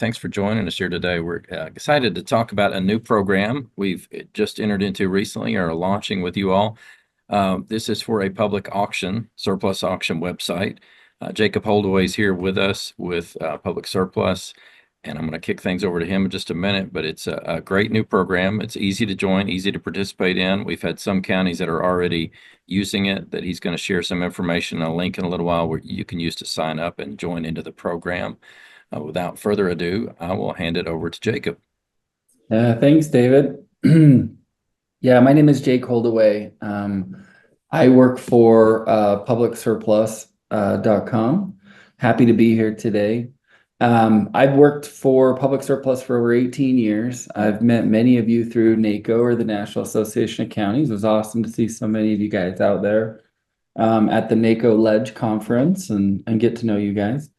Thanks for joining us here today. We're excited to talk about a new program we've just entered into recently or are launching with you all. This is for a public auction, surplus auction website. Jacob Holdaway is here with us with Public Surplus, and I'm going to kick things over to him in just a minute, but it's a great new program. It's easy to join, easy to participate in. We've had some counties that are already using it that he's going to share some information, a link in a little while where you can use to sign up and join into the program. Without further ado, I will hand it over to Jacob. Thanks, David. Yeah, my name is Jake Holdaway. I work for publicsurplus.com. Happy to be here today. I've worked for Public Surplus for over 18 years. I've met many of you through NACO, or the National Association of Counties. It was awesome to see so many of you guys out there at the NACO Ledge Conference and get to know you guys.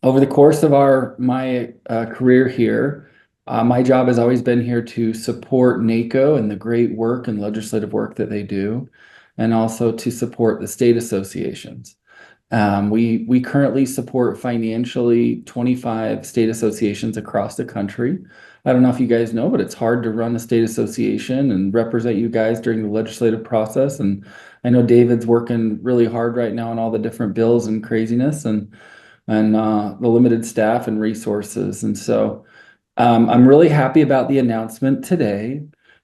Over the course of my career here, my job has always been here to support NACO and the great work and legislative work that they do, and also to support the state associations. We currently support financially 25 state associations across the country. I don't know if you guys know, but it's hard to run a state association and represent you guys during the legislative process. And I know David's working really hard right now on all the different bills and craziness and the limited staff and resources. And so I'm really happy about the announcement today.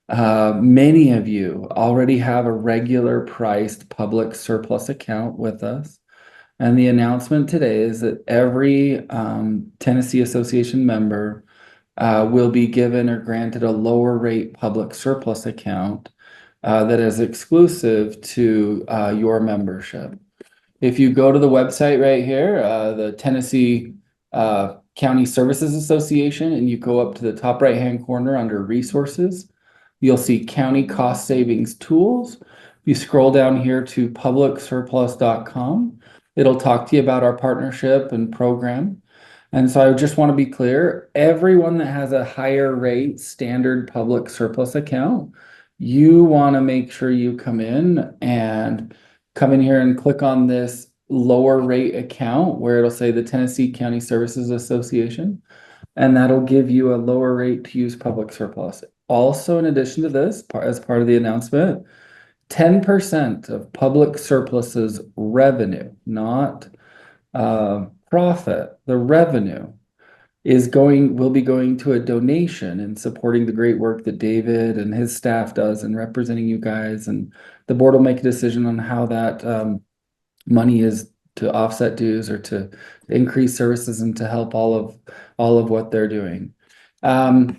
Many of you already have a regular priced public surplus account with us. And the announcement today is that every Tennessee Association member will be given or granted a lower rate public surplus account that is exclusive to your membership. If you go to the website right here, the Tennessee County Services Association, and you go up to the top right-hand corner under Resources, you'll see County Cost Savings Tools. You scroll down here to publicsurplus.com. It'll talk to you about our partnership and program. And so I just want to be clear, everyone that has a higher rate standard public surplus account, you want to make sure you come in here and click on this lower rate account where it'll say the Tennessee County Services Association, and that'll give you a lower rate to use public surplus. Also, in addition to this, as part of the announcement, 10% of public surplus's revenue, not profit, the revenue will be going to a donation and supporting the great work that David and his staff does in representing you guys. And the board will make a decision on how that money is to offset dues or to increase services and to help all of what they're doing. So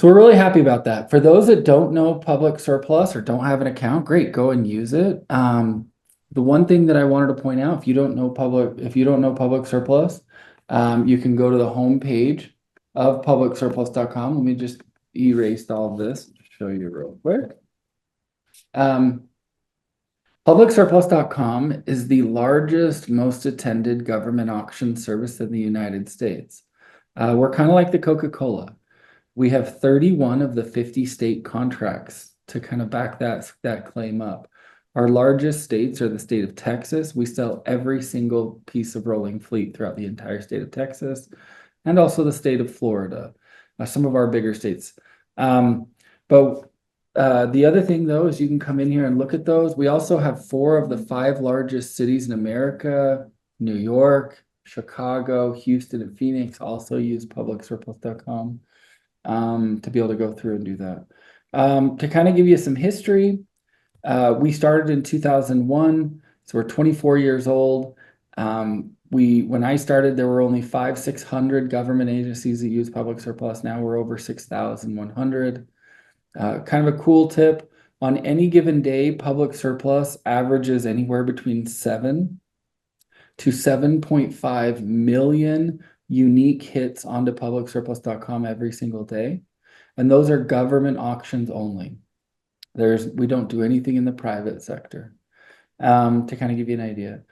we're really happy about that. For those that don't know public surplus or don't have an account, great, go and use it. The one thing that I wanted to point out, if you don't know public surplus, you can go to the home page of publicsurplus.com. Let me just erase all of this to show you real quick. Publicsurplus.com is the largest, most attended government auction service in the United States. We're kind of like the Coca-Cola. We have 31 of the 50 state contracts to kind of back that claim up. Our largest states are the state of Texas. We sell every single piece of rolling fleet throughout the entire state of Texas, and also the state of Florida, some of our bigger states. But the other thing, though, is you can come in here and look at those. We also have 4 of the 5 largest cities in America: New York, Chicago, Houston, and Phoenix also use publicsurplus.com to be able to go through and do that. To kind of give you some history, we started in 2001, so we're 24 years old. When I started, there were only 600 government agencies that use public surplus. Now we're over 6,100. Kind of a cool tip, on any given day, public surplus averages anywhere between 7 to 7.5 million unique hits onto publicsurplus.com every single day. And those are government auctions only. We don't do anything in the private sector. To kind of give you an idea.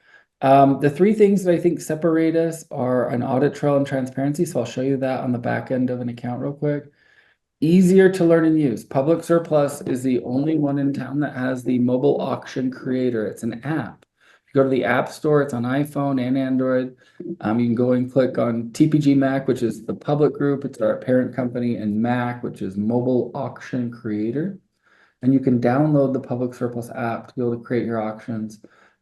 The 3 things that I think separate us are an audit trail and transparency. So I'll show you that on the back end of an account real quick. Easier to learn and use. Public Surplus is the only one in town that has the mobile auction creator. It's an app. Go to the App Store. It's on iPhone and Android. You can go and click on TPG Mac, which is the public group. It's our parent company, and Mac, which is Mobile Auction Creator. And you can download the Public Surplus app to be able to create your auctions.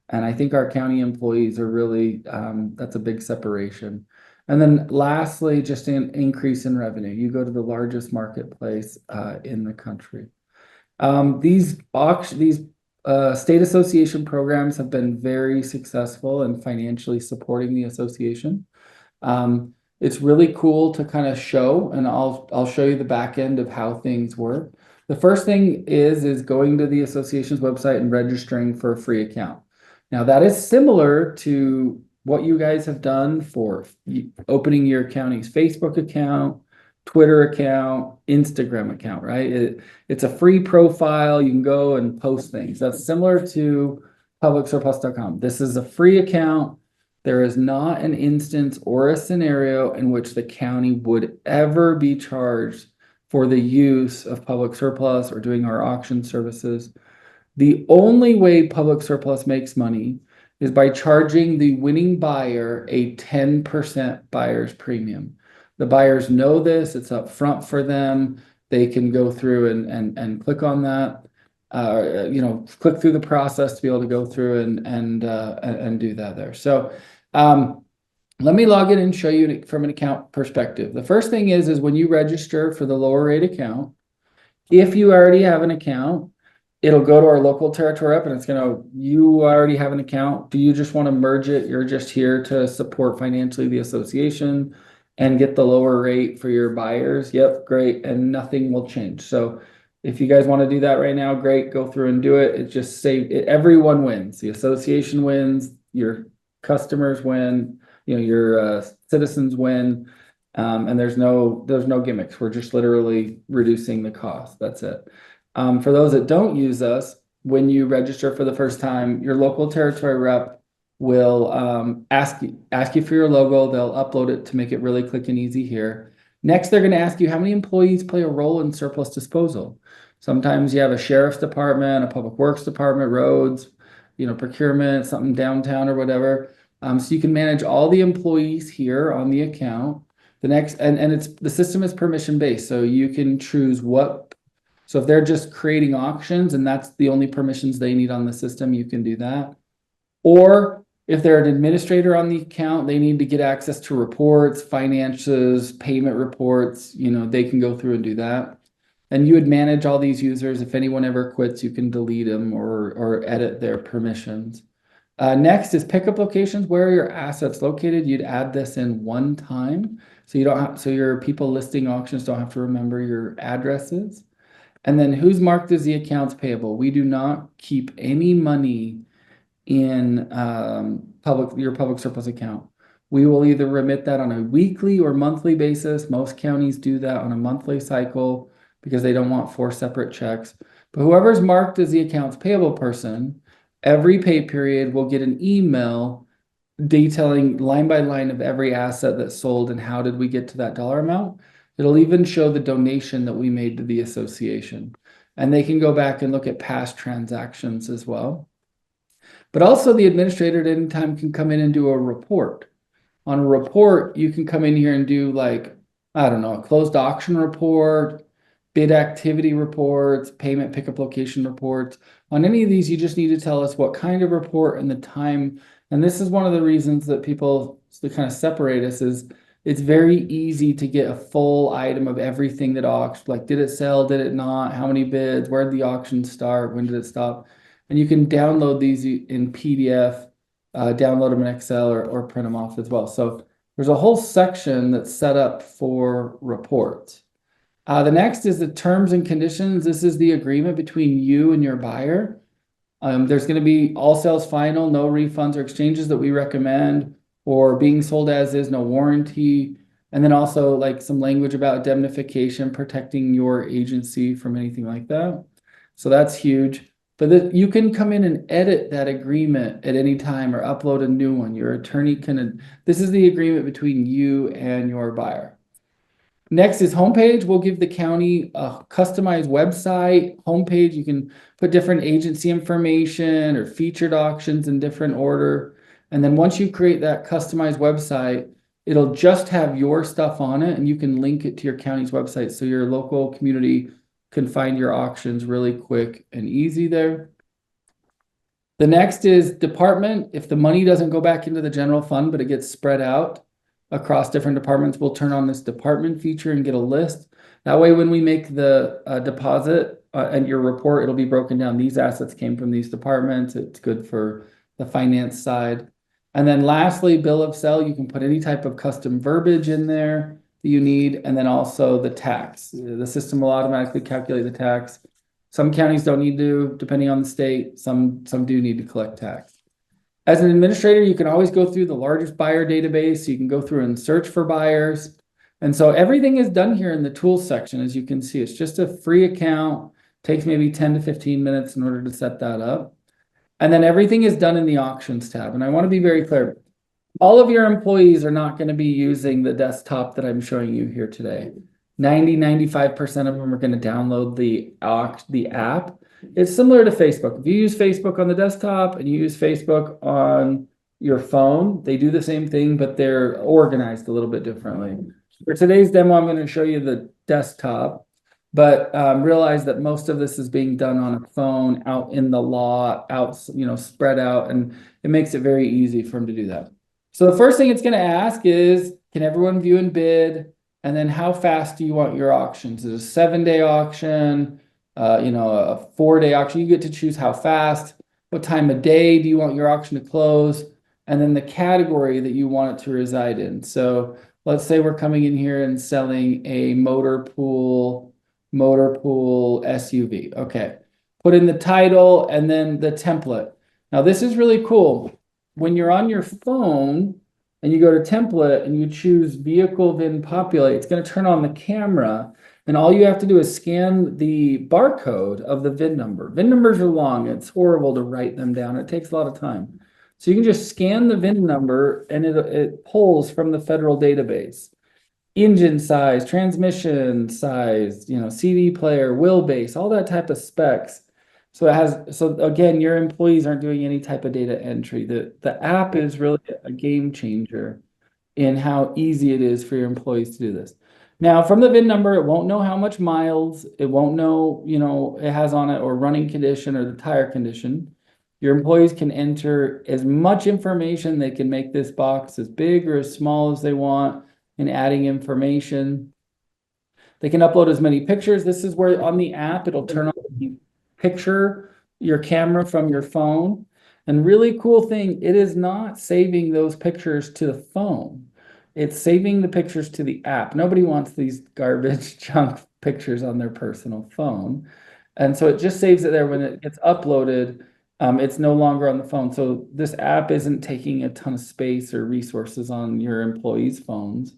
And I think our county employees are really, that's a big separation. And then lastly, just an increase in revenue. You go to the largest marketplace in the country. These state association programs have been very successful in financially supporting the association. It's really cool to kind of show, and I'll show you the back end of how things work. The first thing is going to the association's website and registering for a free account. Now that is similar to what you guys have done for opening your county's Facebook account, Twitter account, Instagram account, right? It's a free profile. You can go and post things. That's similar to publicsurplus.com. This is a free account. There is not an instance or a scenario in which the county would ever be charged for the use of Public Surplus or doing our auction services. The only way Public Surplus makes money is by charging the winning buyer a 10% buyer's premium. The buyers know this, it's up front for them. They can go through and click on that, click through the process to be able to go through and do that there. So let me log in and show you from an account perspective. The first thing is when you register for the lower rate account, if you already have an account, it'll go to our local territory rep and it's you already have an account. Do you just want to merge it? You're just here to support financially the association and get the lower rate for your buyers. Yep, great. And nothing will change. So if you guys want to do that right now, great, go through and do it. It just everyone wins. The association wins, your customers win, your citizens win. And there's no gimmicks. We're just literally reducing the cost. That's it. For those that don't use us, when you register for the first time, your local territory rep will ask you for your logo. They'll upload it to make it really quick and easy here. Next, they're going to ask you how many employees play a role in surplus disposal. Sometimes you have a sheriff's department, a public works department, roads, procurement, something downtown or whatever. So you can manage all the employees here on the account. The system is permission based, so you can choose what. So if they're just creating auctions and that's the only permissions they need on the system, you can do that. Or if they're an administrator on the account, they need to get access to reports, finances, payment reports, they can go through and do that. And you would manage all these users. If anyone ever quits, you can delete them or edit their permissions. Next is pickup locations. Where are your assets located? You'd add this in one time. So your people listing auctions don't have to remember your addresses. And then who's marked as the accounts payable? We do not keep any money in your public surplus account. We will either remit that on a weekly or monthly basis. Most counties do that on a monthly cycle because they don't want 4 separate checks. But whoever's marked as the accounts payable person, every pay period will get an email detailing line by line of every asset that's sold and how did we get to that dollar amount. It'll even show the donation that we made to the association. And they can go back and look at past transactions as well. But also the administrator at any time can come in and do a report. On a report, you can come in here and do a closed auction report, bid activity reports, payment pickup location reports. On any of these, you just need to tell us what kind of report and the time. And this is one of the reasons that people kind of separate us is it's very easy to get a full item of everything that auctioned. Like, did it sell? Did it not? How many bids? Where did the auction start? When did it stop? And you can download these in PDF, download them in Excel or print them off as well. So there's a whole section that's set up for reports. The next is the terms and conditions. This is the agreement between you and your buyer. There's going to be all sales final, no refunds or exchanges that we recommend, or being sold as is, no warranty. And then also some language about indemnification, protecting your agency from anything like that. So that's huge. But you can come in and edit that agreement at any time or upload a new one. Your attorney this is the agreement between you and your buyer. Next is homepage. We'll give the county a customized website homepage. You can put different agency information or featured auctions in different order. And then once you create that customized website, it'll just have your stuff on it and you can link it to your county's website so your local community can find your auctions really quick and easy there. The next is department. If the money doesn't go back into the general fund, but it gets spread out across different departments, we'll turn on this department feature and get a list. That way, when we make the deposit and your report, it'll be broken down. These assets came from these departments. It's good for the finance side. And then lastly, bill of sale, you can put any type of custom verbiage in there that you need. And then also the tax. The system will automatically calculate the tax. Some counties don't need to, depending on the state. Some do need to collect tax. As an administrator, you can always go through the largest buyer database. You can go through and search for buyers. And so everything is done here in the tools section. As you can see, it's just a free account. Takes maybe 10 to 15 minutes in order to set that up. And then everything is done in the auctions tab. And I want to be very clear. All of your employees are not going to be using the desktop that I'm showing you here today. 95% of them are going to download the app. It's similar to Facebook. If you use Facebook on the desktop and you use Facebook on your phone, they do the same thing, but they're organized a little bit differently. For today's demo, I'm going to show you the desktop, but realize that most of this is being done on a phone out in the lot, spread out, and it makes it very easy for them to do that. So the first thing it's going to ask is, can everyone view and bid? And then how fast do you want your auctions? Is it a 7-day auction? A 4-day auction? You get to choose how fast. What time of day do you want your auction to close? And then the category that you want it to reside in. So let's say we're coming in here and selling a motor pool SUV. Okay. Put in the title and then the template. Now this is really cool. When you're on your phone, and you go to template and you choose vehicle VIN populate, it's going to turn on the camera. And all you have to do is scan the barcode of the VIN number. VIN numbers are long. It's horrible to write them down. It takes a lot of time. So you can just scan the VIN number and it pulls from the federal database. Engine size, transmission size, CD player, wheelbase, all that type of specs. So again, your employees aren't doing any type of data entry. The app is really a game changer in how easy it is for your employees to do this. Now, from the VIN number, it won't know how much miles, it won't know, it has on it or running condition or the tire condition. Your employees can enter as much information. They can make this box as big or as small as they want in adding information. They can upload as many pictures. This is where on the app, it'll turn on the picture your camera from your phone. And really cool thing, it is not saving those pictures to the phone. It's saving the pictures to the app. Nobody wants these garbage junk pictures on their personal phone. And so it just saves it there. When it gets uploaded, it's no longer on the phone. So this app isn't taking a ton of space or resources on your employees' phones.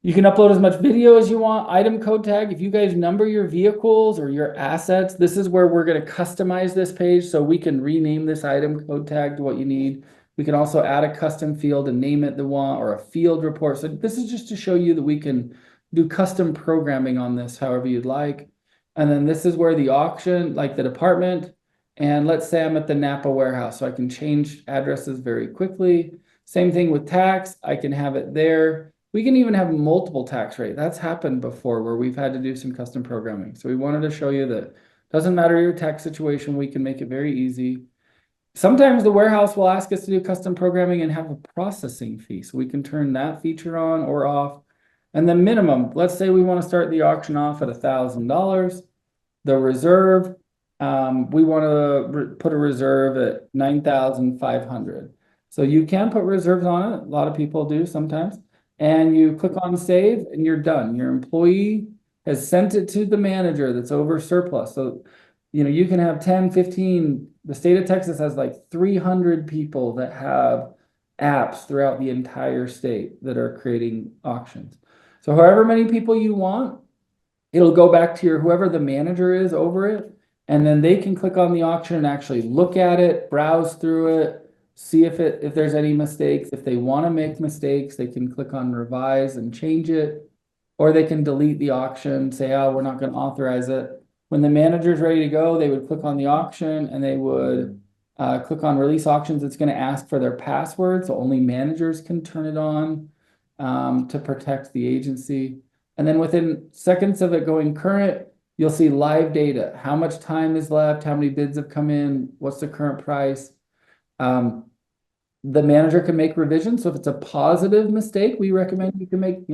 You can upload as much video as you want. Item code tag. If you guys number your vehicles or your assets, this is where we're going to customize this page so we can rename this item code tag to what you need. We can also add a custom field and name it the one or a field report. So this is just to show you that we can do custom programming on this however you'd like. And then this is where the auction, like the department, and let's say I'm at the Napa warehouse, so I can change addresses very quickly. Same thing with tax. I can have it there. We can even have multiple tax rate. That's happened before where we've had to do some custom programming. So we wanted to show you that doesn't matter your tax situation, we can make it very easy. Sometimes the warehouse will ask us to do custom programming and have a processing fee. So we can turn that feature on or off. And then minimum, let's say we want to start the auction off at $1,000. The reserve, we want to put a reserve at $9,500. So you can put reserves on it. A lot of people do sometimes. And you click on save and you're done. Your employee has sent it to the manager that's over surplus. So, you can have 10, 15. The state of Texas has like 300 people that have apps throughout the entire state that are creating auctions. So however many people you want, it'll go back to whoever the manager is over it. And then they can click on the auction and actually look at it, browse through it, see if there's any mistakes. If they want to make mistakes, they can click on revise and change it, or they can delete the auction, say, oh, we're not going to authorize it. When the manager's ready to go, they would click on the auction and they would click on release auctions. It's going to ask for their password, so only managers can turn it on to protect the agency. And then within seconds of it going current, you'll see live data. How much time is left? How many bids have come in? What's the current price? The manager can make revisions. So if it's a positive mistake, we recommend you can make,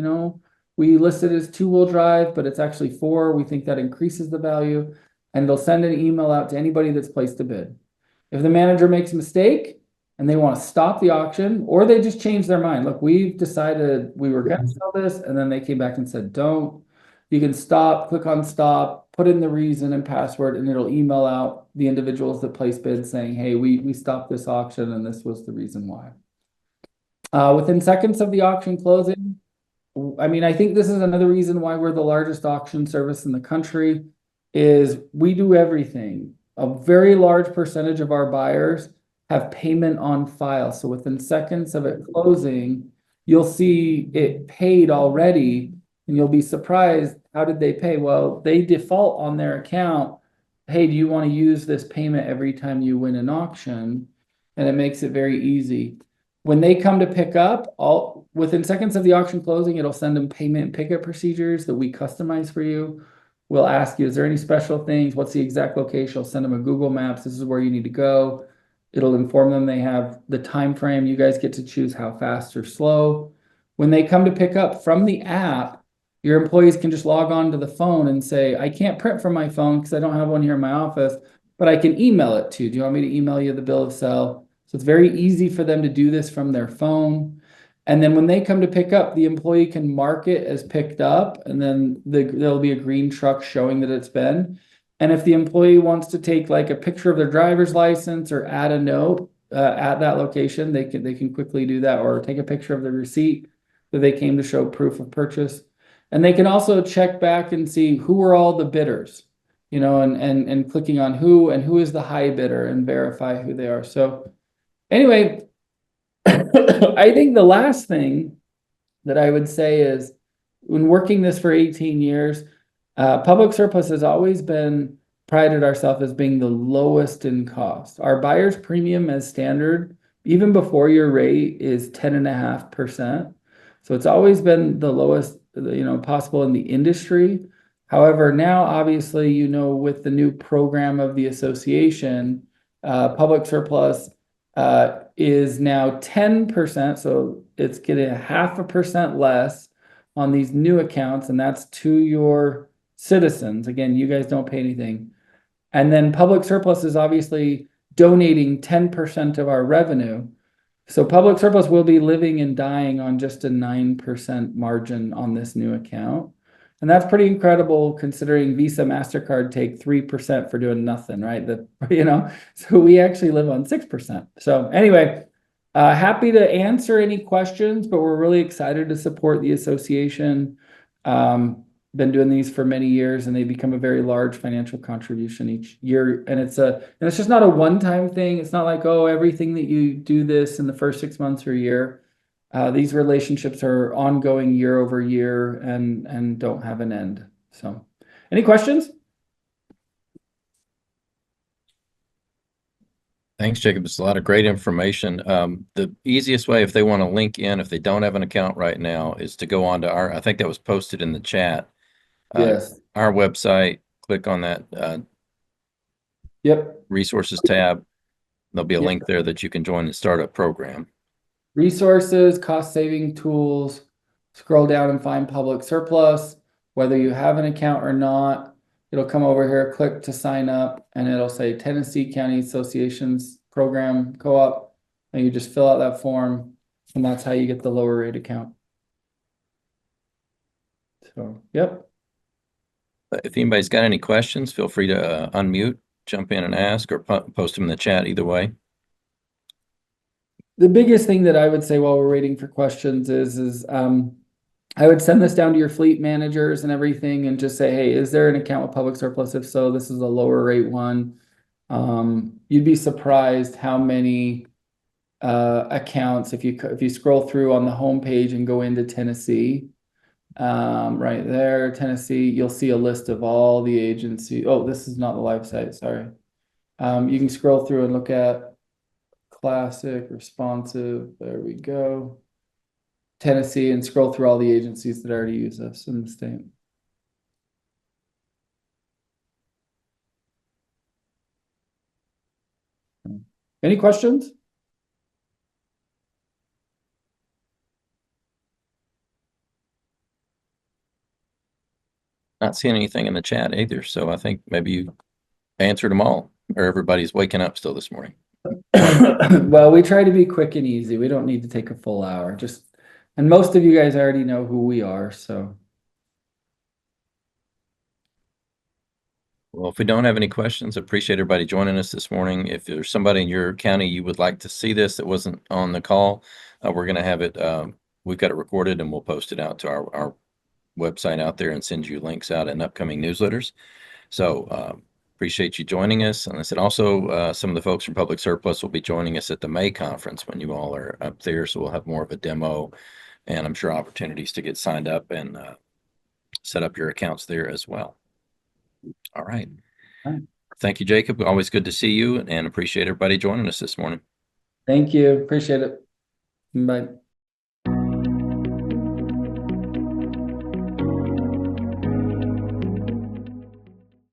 we list it as 2-wheel drive, but it's actually 4. We think that increases the value. And they'll send an email out to anybody that's placed a bid. If the manager makes a mistake and they want to stop the auction, or they just change their mind, look, we've decided we were going to sell this, and then they came back and said, don't. You can stop, click on stop, put in the reason and password, and it'll email out the individuals that place bids saying, hey, we stopped this auction and this was the reason why. Within seconds of the auction closing, I mean, I think this is another reason why we're the largest auction service in the country, is we do everything. A very large percentage of our buyers have payment on file. So within seconds of it closing, you'll see it paid already, and you'll be surprised, how did they pay? Well, they default on their account. Hey, do you want to use this payment every time you win an auction? And it makes it very easy. When they come to pick up, within seconds of the auction closing, it'll send them payment and pickup procedures that we customize for you. We'll ask you, is there any special things? What's the exact location? We'll send them a Google Maps. This is where you need to go. It'll inform them they have the time frame. You guys get to choose how fast or slow. When they come to pick up from the app, your employees can just log on to the phone and say, I can't print from my phone because I don't have one here in my office, but I can email it to you. Do you want me to email you the bill of sale? So it's very easy for them to do this from their phone. And then when they come to pick up, the employee can mark it as picked up, and then there'll be a green truck showing that it's been. And if the employee wants to take like a picture of their driver's license or add a note at that location, they can quickly do that, or take a picture of the receipt that they came to show proof of purchase. And they can also check back and see who are all the bidders, and clicking on who is the high bidder and verify who they are. So anyway, I think the last thing that I would say is, when working this for 18 years, Public Surplus has always prided ourselves as being the lowest in cost. Our buyer's premium as standard, even before your rate, is 10.5%. So it's always been the lowest, possible in the industry. However, now obviously, with the new program of the association, Public Surplus is now 10%, so it's getting 0.5% less on these new accounts, and that's to your citizens. Again, you guys don't pay anything. And then Public Surplus is obviously donating 10% of our revenue. So Public Surplus will be living and dying on just a 9% margin on this new account. And that's pretty incredible, considering Visa, MasterCard take 3% for doing nothing, right? So we actually live on 6%. So anyway, happy to answer any questions, but we're really excited to support the association. Been doing these for many years, and they become a very large financial contribution each year. And it's just not a one-time thing. It's not like, oh, everything that you do this in the first 6 months or a year. These relationships are ongoing year over year and don't have an end. So, any questions? Thanks, Jacob. It's a lot of great information. The easiest way, if they want to link in, if they don't have an account right now, is to go on to I think that was posted in the chat. Yes. Our website, click on that Yep. resources tab. There'll be a Yep. link there that you can join and start a program. Resources, cost saving tools, scroll down and find Public Surplus. Whether you have an account or not, it'll come over here, click to sign up, and it'll say Tennessee County Associations Program Co-op, and you just fill out that form, and that's how you get the lower rate account. So, yep. If anybody's got any questions, feel free to unmute, jump in and ask, or post them in the chat, either way. The biggest thing that I would say while we're waiting for questions is I would send this down to your fleet managers and everything, and just say, hey, is there an account with Public Surplus? If so, this is a lower rate one. You'd be surprised how many accounts. If you scroll through on the homepage and go into Tennessee, right there, Tennessee, you'll see a list of all the agency. Oh, this is not the live site, sorry. You can scroll through and look at classic, responsive, there we go. Tennessee, and scroll through all the agencies that already use us in the state. Any questions? Not seeing anything in the chat either, so I think maybe you answered them all, or everybody's waking up still this morning. Well, we try to be quick and easy. We don't need to take a full hour. And most of you guys already know who we are, so. Well, if we don't have any questions, appreciate everybody joining us this morning. If there's somebody in your county you would like to see this that wasn't on the call, we're going to have it, we've got it recorded and we'll post it out to our website out there and send you links out in upcoming newsletters. So appreciate you joining us. And I said also, some of the folks from Public Surplus will be joining us at the May conference when you all are up there. So we'll have more of a demo and I'm sure opportunities to get signed up and set up your accounts there as well. All right. All right. Thank you, Jacob. Always good to see you and appreciate everybody joining us this morning. Thank you. Appreciate it. Bye.